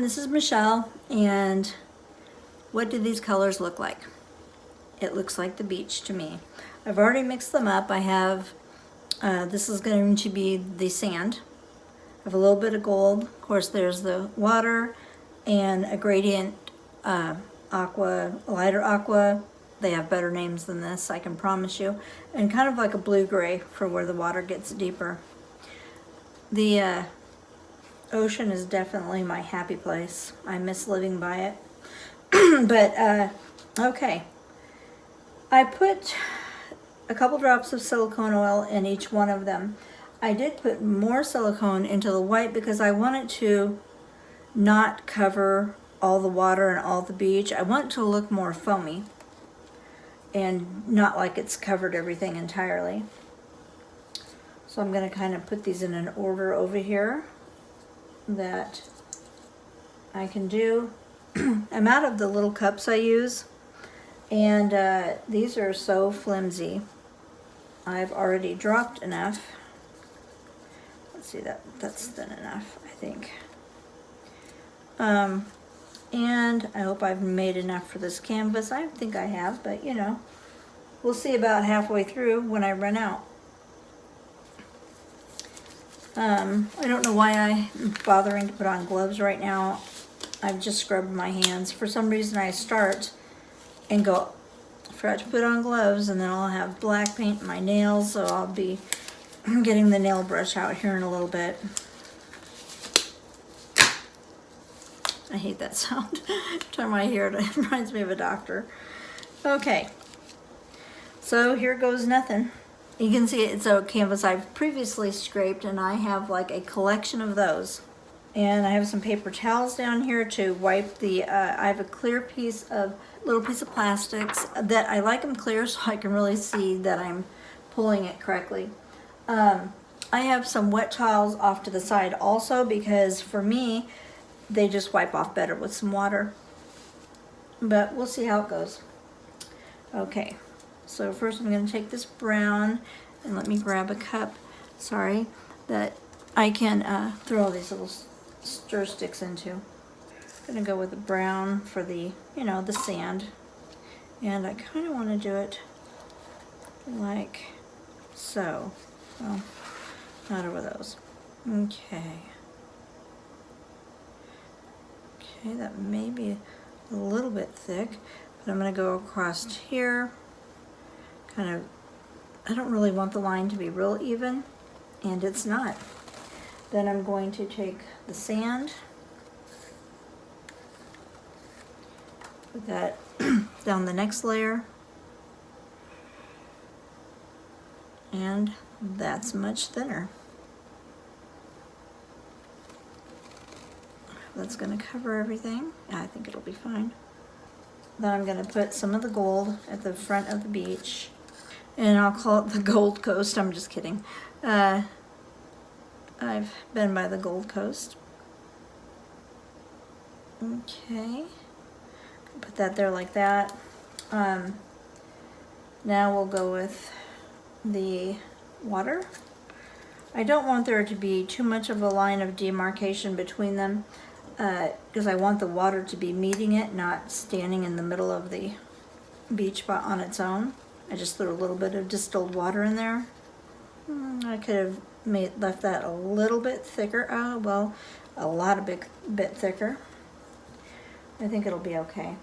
this is Michelle, and what do these colors look like? It looks like the beach to me. I've already mixed them up. I have, this is going to be the sand. I have a little bit of gold. Of course, there's the water and a gradient aqua, lighter aqua. They have better names than this, I can promise you. And kind of like a blue-gray for where the water gets deeper. The ocean is definitely my happy place. I miss living by it. But, okay. I put a couple drops of silicone oil in each one of them. I did put more silicone into the white because I wanted to not cover all the water and all the beach. I want it to look more foamy and not like it's covered everything entirely. So I'm going to kind of put these in an order over here that I can do. I'm out of the little cups I use, and these are so flimsy. I've already dropped enough. Let's see, that's thin enough, I think. And I hope I've made enough for this canvas. I think I have, but you know, we'll see about halfway through when I run out. I don't know why I'm bothering to put on gloves right now. I've just scrubbed my hands. For some reason I start and go, forgot to put on gloves, and then I'll have black paint in my nails, so I'll be getting the nail brush out here in a little bit. I hate that sound. Every time I hear it, it reminds me of a doctor. Okay, so here goes nothing. You can see it's a canvas I've previously scraped, and I have like a collection of those. And I have some paper towels down here to wipe the, I have a clear little piece of plastics that I like them clear so I can really see that I'm pulling it correctly. I have some wet towels off to the side also because for me, they just wipe off better with some water. But we'll see how it goes. Okay, so first I'm going to take this brown, and let me grab a cup, sorry, that I can throw all these little stir sticks into. I'm going to go with the brown for the, you know, the sand. And I kind of want to do it like so. Well, not over those. Okay. Okay, that may be a little bit thick, but I'm going to go across here. Kind of, I don't really want the line to be real even, and it's not. Then I'm going to take the sand, put that down the next layer, and that's much thinner. That's going to cover everything. I think it'll be fine. Then I'm going to put some of the gold at the front of the beach, and I'll call it the Gold Coast. I'm just kidding. I've been by the Gold Coast. Okay, put that there like that. Now we'll go with the water. I don't want there to be too much of a line of demarcation between them because I want the water to be meeting it, not standing in the middle of the beach on its own. I just threw a little bit of distilled water in there. I could have left that a little bit thicker. Well, a lot of bit thicker. I think it'll be okay.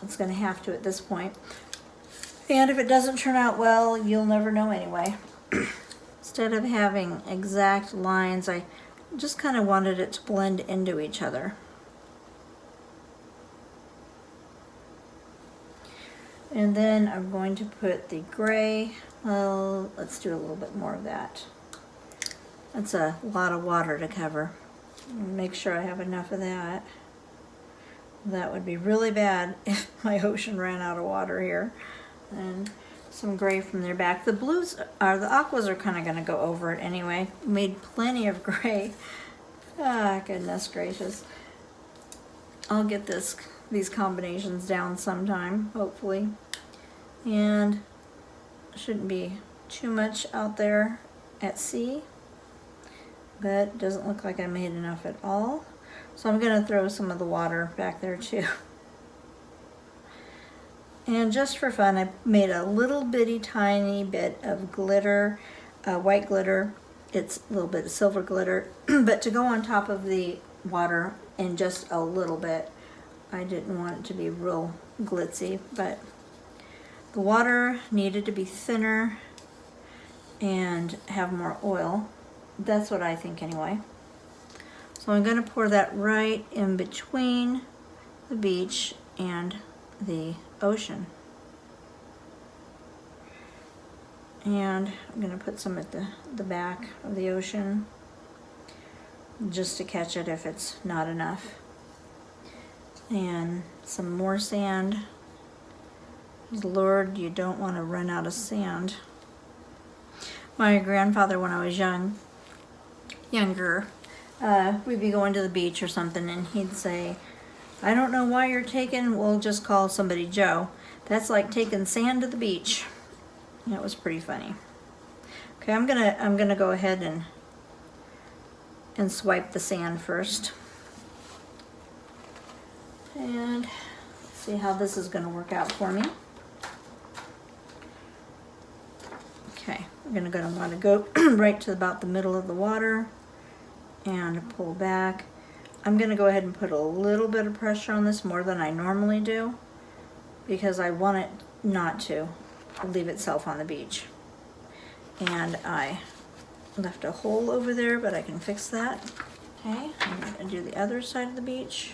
It's going to have to at this point. And if it doesn't turn out well, you'll never know anyway. Instead of having exact lines, I just kind of wanted it to blend into each other. And then I'm going to put the gray. Well, let's do a little bit more of that. That's a lot of water to cover. Make sure I have enough of that. That would be really bad if my ocean ran out of water here. And some gray from their back. The blues are, the aquas are kind of going to go over it anyway. Made plenty of gray. Ah, goodness gracious. I'll get these combinations down sometime, hopefully. And shouldn't be too much out there at sea, but it doesn't look like I made enough at all. So I'm gonna throw some of the water back there too. And just for fun, I made a little bitty tiny bit of glitter, white glitter. It's a little bit of silver glitter, but to go on top of the water, and just a little bit. I didn't want it to be real glitzy, but the water needed to be thinner and have more oil. That's what I think anyway. So I'm going to pour that right in between the beach and the ocean. And I'm going to put some at the back of the ocean just to catch it if it's not enough. And some more sand. Lord, you don't want to run out of sand. My grandfather, when I was younger, we'd be going to the beach or something, and he'd say, I don't know why you're taking, we'll just call somebody Joe. That's like taking sand to the beach. That was pretty funny. Okay, I'm gonna go ahead and swipe the sand first. And let's see how this is gonna work out for me. Okay, we're gonna want to go right to about the middle of the water and pull back. I'm gonna go ahead and put a little bit of pressure on this, more than I normally do, because I want it not to leave itself on the beach. And I left a hole over there, but I can fix that. Okay, I'm gonna do the other side of the beach.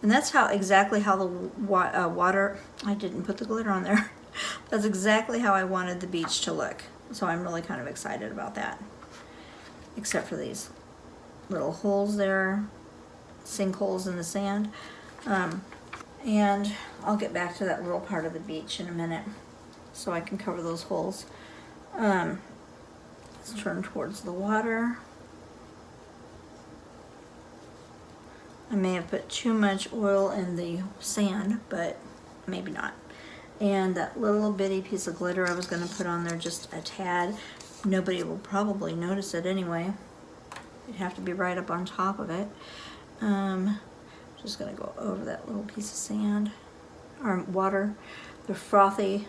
And that's exactly how the water, I didn't put the glitter on there. That's exactly how I wanted the beach to look. So I'm really kind of excited about that. Except for these little holes there, sinkholes in the sand. And I'll get back to that little part of the beach in a minute so I can cover those holes. Let's turn towards the water. I may have put too much oil in the sand, but maybe not. And that little bitty piece of glitter I was going to put on there, just a tad. Nobody will probably notice it anyway. You'd have to be right up on top of it. Just going to go over that little piece of sand, or water, the frothy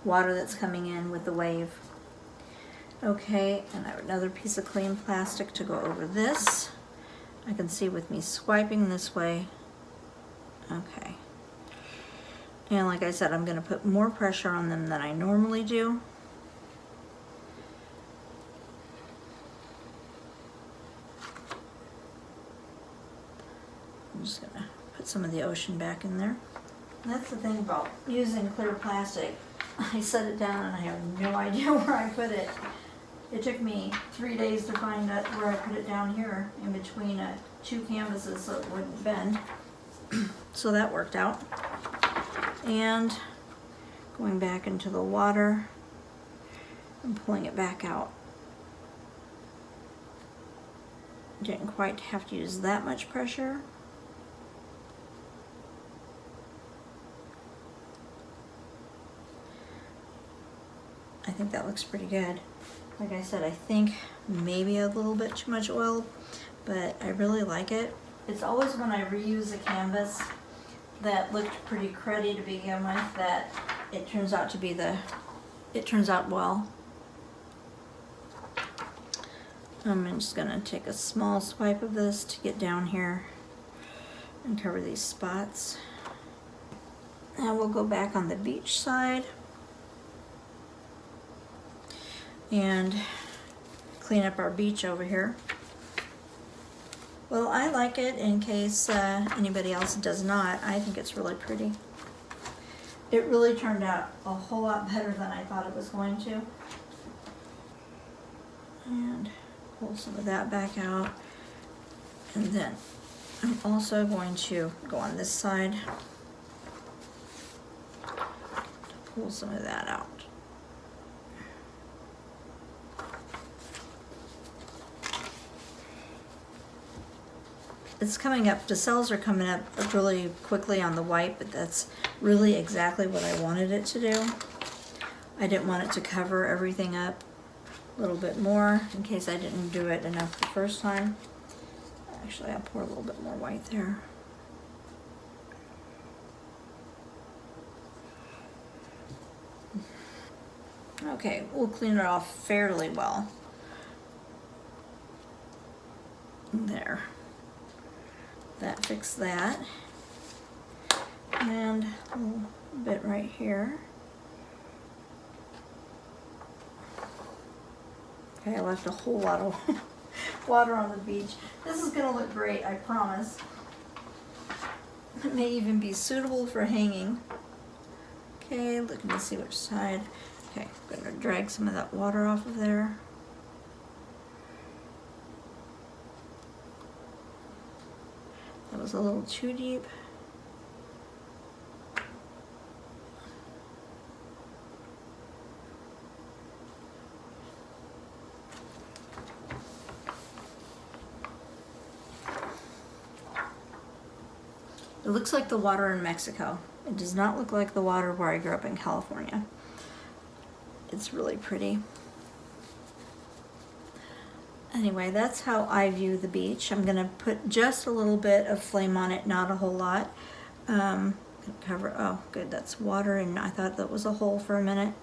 water that's coming in with the wave. Okay, and I have another piece of clean plastic to go over this. I can see with me swiping this way. Okay. And like I said, I'm going to put more pressure on them than I normally do. I'm just going to put some of the ocean back in there. And that's the thing about using clear plastic. I set it down and I have no idea where I put it. It took me 3 days to find out where I put it down here in between two canvases so it wouldn't bend. So that worked out. And going back into the water and pulling it back out. Didn't quite have to use that much pressure. I think that looks pretty good. Like I said, I think maybe a little bit too much oil, but I really like it. It's always when I reuse a canvas that looked pretty cruddy to begin with that it turns out to be it turns out well. I'm just gonna take a small swipe of this to get down here and cover these spots. Now we'll go back on the beach side and clean up our beach over here. Well, I like it in case anybody else does not. I think it's really pretty. It really turned out a whole lot better than I thought it was going to. And pull some of that back out. And then I'm also going to go on this side to pull some of that out. It's coming up, the cells are coming up really quickly on the white, but that's really exactly what I wanted it to do. I didn't want it to cover everything up a little bit more in case I didn't do it enough the first time. Actually, I'll pour a little bit more white there. Okay, we'll clean it off fairly well. There. That fixed that. And a little bit right here. Okay, I left a whole lot of water on the beach. This is gonna look great, I promise. It may even be suitable for hanging. Okay, looking to see which side. Okay, I'm gonna drag some of that water off of there. That was a little too deep. It looks like the water in Mexico. It does not look like the water where I grew up in California. It's really pretty. Anyway, that's how I view the beach. I'm gonna put just a little bit of flame on it, not a whole lot. Cover, oh good, that's water, and I thought that was a hole for a minute.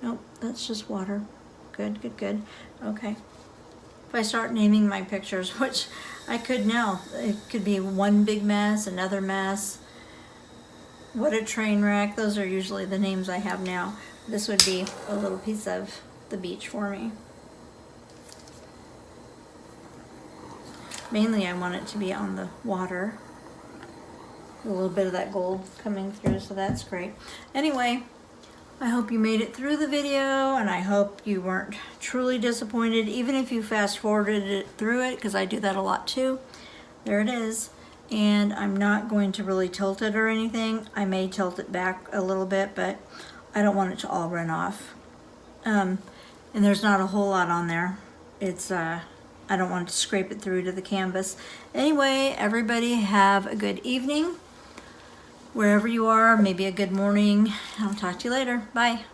Nope, that's just water. Good, good, good. Okay. If I start naming my pictures, which I could now, it could be one big mess, another mess. What a train wreck. Those are usually the names I have now. This would be a little piece of the beach for me. Mainly I want it to be on the water. A little bit of that gold coming through, so that's great. Anyway, I hope you made it through the video, and I hope you weren't truly disappointed, even if you fast forwarded it through it, because I do that a lot too. There it is. And I'm not going to really tilt it or anything. I may tilt it back a little bit, but I don't want it to all run off. And there's not a whole lot on there. It's, I don't want to scrape it through to the canvas. Anyway, everybody have a good evening. Wherever you are, maybe a good morning. I'll talk to you later. Bye.